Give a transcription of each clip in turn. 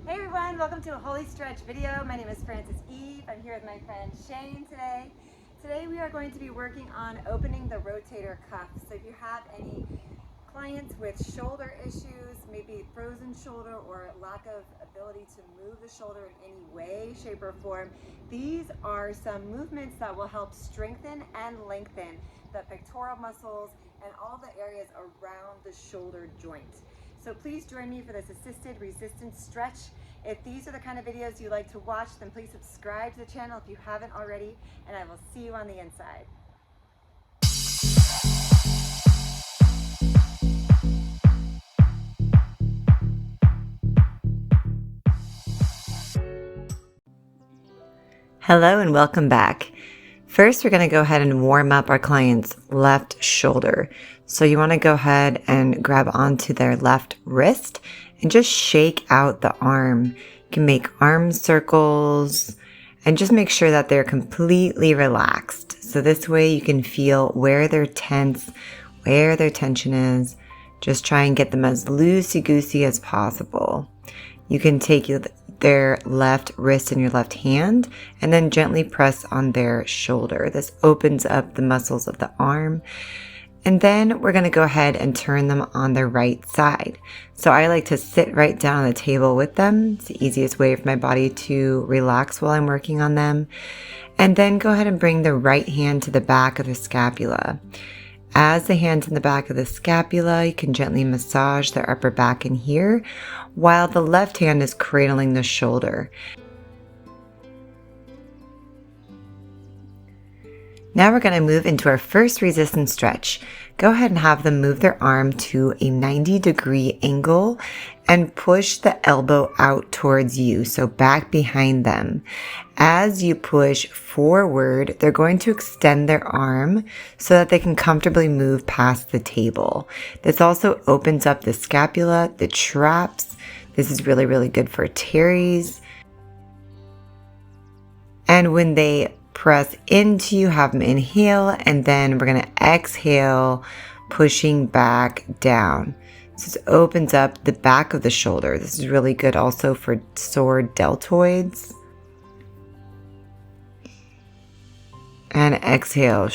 Hey everyone, welcome to a Holistretch video. My name is Frances Eve. I'm here with my friend Shane today. Today we are going to be working on opening the rotator cuff. So if you have any clients with shoulder issues, maybe frozen shoulder or lack of ability to move the shoulder in any way, shape, or form, these are some movements that will help strengthen and lengthen the pectoral muscles and all the areas around the shoulder joint. So please join me for this assisted resistance stretch. If these are the kind of videos you like to watch, then please subscribe to the channel if you haven't already, and I will see you on the inside. Hello and welcome back. First, we're going to go ahead and warm up our client's left shoulder. So you want to go ahead and grab onto their left wrist and just shake out the arm. You can make arm circles and just make sure that they're completely relaxed. So this way you can feel where they're tense, where their tension is. Just try and get them as loosey-goosey as possible. You can take their left wrist in your left hand and then gently press on their shoulder. This opens up the muscles of the arm. And then we're going to go ahead and turn them on their right side. So I like to sit right down on the table with them. It's the easiest way for my body to relax while I'm working on them. And then go ahead and bring the right hand to the back of the scapula. As the hand's in the back of the scapula, you can gently massage their upper back in here, while the left hand is cradling the shoulder. Now we're going to move into our first resistance stretch. Go ahead and have them move their arm to a 90-degree angle and push the elbow out towards you, so back behind them. As you push forward, they're going to extend their arm so that they can comfortably move past the table. This also opens up the scapula, the traps. This is really, really good for teres. And when they press into you, have them inhale, and then we're going to exhale, pushing back down. So this opens up the back of the shoulder. This is really good also for sore deltoids. And exhale.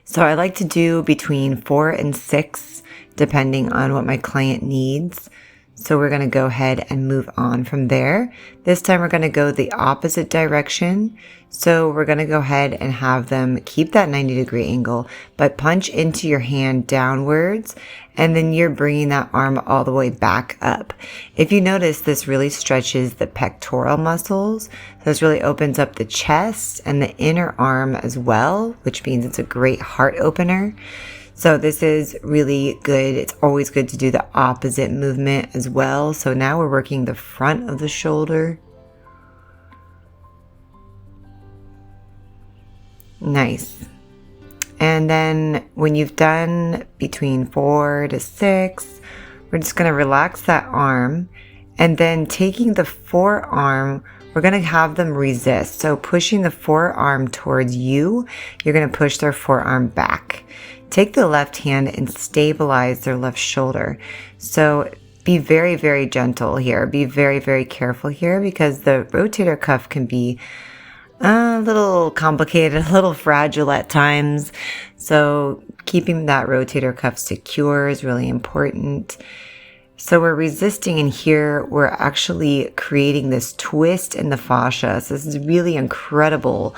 So I like to do between 4 and 6, depending on what my client needs. So we're going to go ahead and move on from there. This time we're going to go the opposite direction. So we're going to go ahead and have them keep that 90-degree angle, but punch into your hand downwards, and then you're bringing that arm all the way back up. If you notice, this really stretches the pectoral muscles. So this really opens up the chest and the inner arm as well, which means it's a great heart opener. So this is really good. It's always good to do the opposite movement as well. So now we're working the front of the shoulder. Nice. And then when you've done between 4 to 6, we're just going to relax that arm. And then taking the forearm, we're going to have them resist. So pushing the forearm towards you, you're going to push their forearm back. Take the left hand and stabilize their left shoulder. So be very, very gentle here. Be very, very careful here, because the rotator cuff can be a little complicated, a little fragile at times. So keeping that rotator cuff secure is really important. So we're resisting, and here we're actually creating this twist in the fascia. So this is really incredible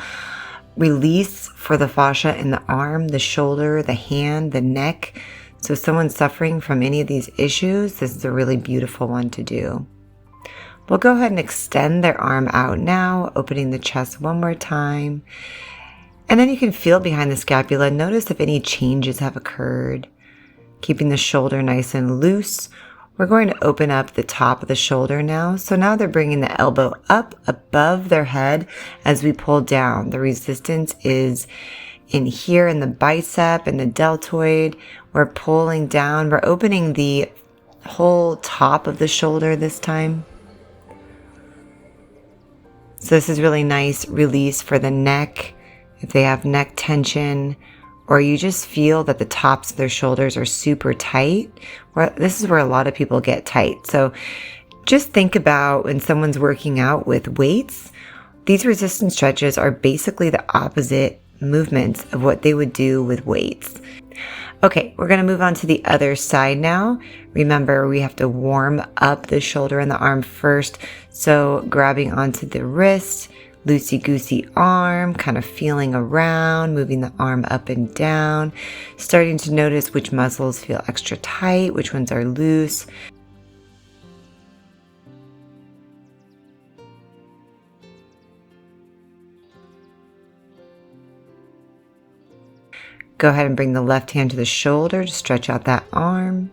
release for the fascia in the arm, the shoulder, the hand, the neck. So if someone's suffering from any of these issues, this is a really beautiful one to do. We'll go ahead and extend their arm out now, opening the chest one more time. And then you can feel behind the scapula. Notice if any changes have occurred. Keeping the shoulder nice and loose. We're going to open up the top of the shoulder now. So now they're bringing the elbow up above their head as we pull down. The resistance is in here in the bicep and the deltoid. We're pulling down. We're opening the whole top of the shoulder this time. So this is really nice release for the neck. If they have neck tension, or you just feel that the tops of their shoulders are super tight, this is where a lot of people get tight. So just think about when someone's working out with weights, these resistance stretches are basically the opposite movements of what they would do with weights. Okay, we're going to move on to the other side now. Remember, we have to warm up the shoulder and the arm first. So grabbing onto the wrist, loosey-goosey arm, kind of feeling around, moving the arm up and down, starting to notice which muscles feel extra tight, which ones are loose. Go ahead and bring the left hand to the shoulder to stretch out that arm.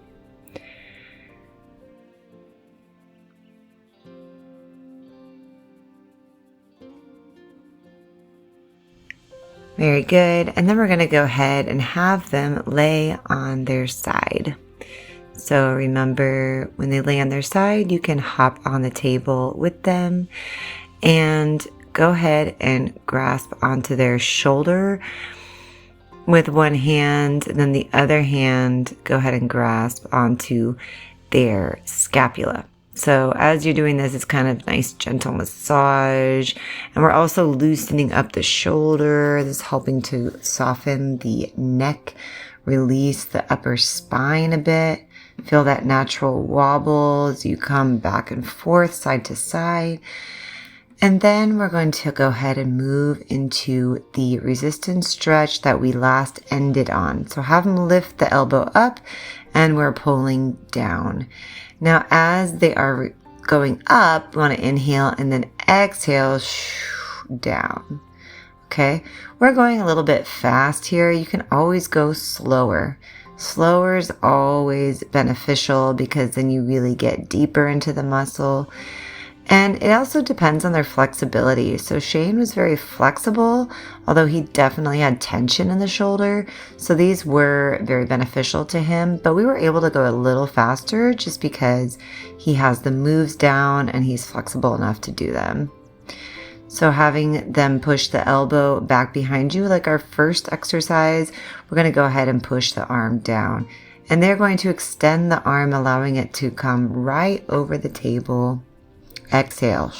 Very good. And then we're going to go ahead and have them lay on their side. So remember, when they lay on their side, you can hop on the table with them and go ahead and grasp onto their shoulder with one hand, and then the other hand, go ahead and grasp onto their scapula. So as you're doing this, it's kind of nice, gentle massage. And we're also loosening up the shoulder. This is helping to soften the neck, release the upper spine a bit. Feel that natural wobble as you come back and forth, side to side. And then we're going to go ahead and move into the resistance stretch that we last ended on. So have them lift the elbow up and we're pulling down. Now, as they are going up, we want to inhale and then exhale down. Okay, we're going a little bit fast here. You can always go slower. Slower is always beneficial because then you really get deeper into the muscle. And it also depends on their flexibility. So Shane was very flexible, although he definitely had tension in the shoulder. So these were very beneficial to him, but we were able to go a little faster just because he has the moves down and he's flexible enough to do them. So having them push the elbow back behind you, like our first exercise, we're going to go ahead and push the arm down. And they're going to extend the arm, allowing it to come right over the table. Exhale.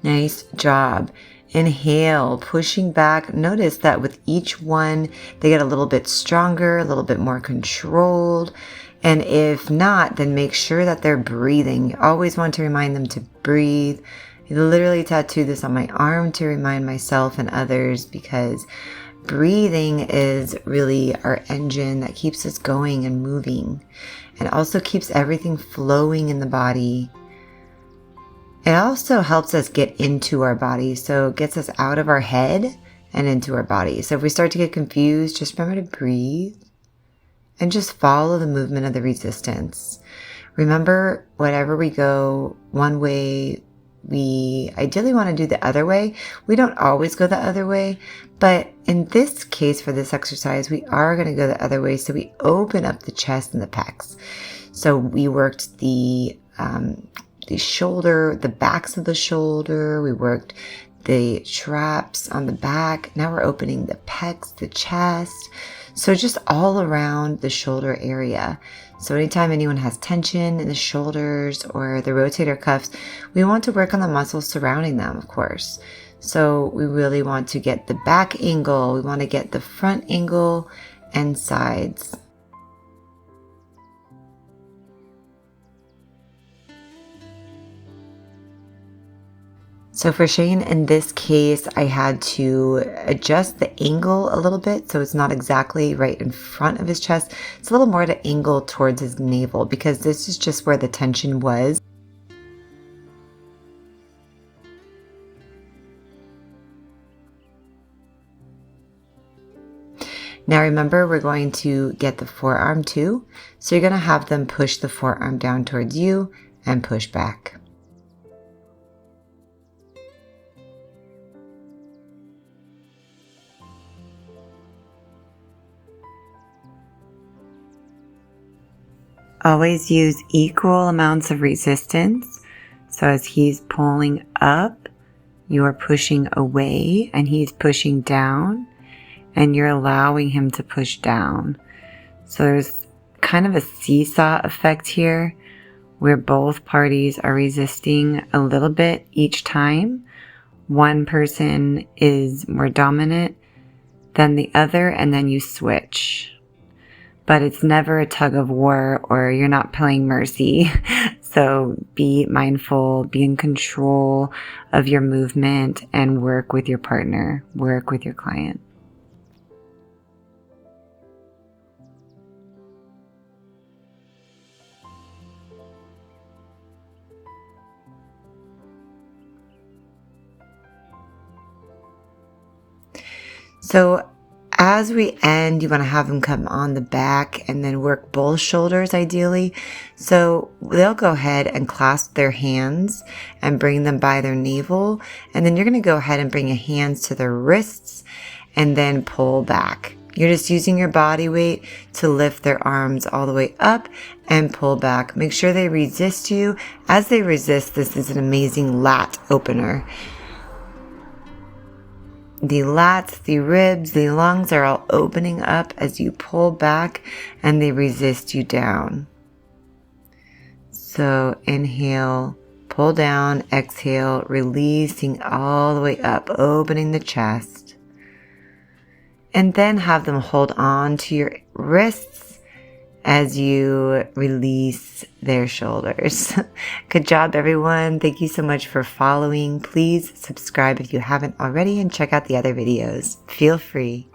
Nice job. Inhale, pushing back. Notice that with each one, they get a little bit stronger, a little bit more controlled. And if not, then make sure that they're breathing. You always want to remind them to breathe. I literally tattooed this on my arm to remind myself and others because breathing is really our engine that keeps us going and moving. And also keeps everything flowing in the body. It also helps us get into our body. So it gets us out of our head and into our body. So if we start to get confused, just remember to breathe and just follow the movement of the resistance. Remember, whenever we go one way, we ideally want to do the other way. We don't always go the other way, but in this case, for this exercise, we are going to go the other way. So we open up the chest and the pecs. So we worked the shoulder, the backs of the shoulder. We worked the traps on the back. Now we're opening the pecs, the chest. So just all around the shoulder area. So anytime anyone has tension in the shoulders or the rotator cuffs, we want to work on the muscles surrounding them, of course. So we really want to get the back angle. We want to get the front angle and sides. So for Shane, in this case, I had to adjust the angle a little bit so it's not exactly right in front of his chest. It's a little more to angle towards his navel because this is just where the tension was. Now remember, we're going to get the forearm too. So you're going to have them push the forearm down towards you and push back. Always use equal amounts of resistance. So as he's pulling up, you're pushing away and he's pushing down. and you're allowing him to push down. So there's kind of a seesaw effect here where both parties are resisting a little bit each time. One person is more dominant than the other, and then you switch. But it's never a tug of war, or you're not playing mercy. So be mindful, be in control of your movement, and work with your partner, work with your client. So as we end, you want to have them come on the back and then work both shoulders ideally. So they'll go ahead and clasp their hands and bring them by their navel. And then you're going to go ahead and bring your hands to their wrists and then pull back. You're just using your body weight to lift their arms all the way up and pull back. Make sure they resist you. As they resist, this is an amazing lat opener. The lats, the ribs, the lungs are all opening up as you pull back and they resist you down. So inhale, pull down, exhale, releasing all the way up, opening the chest. And then have them hold on to your wrists as you release their shoulders. Good job, everyone. Thank you so much for following. Please subscribe if you haven't already and check out the other videos. Feel free.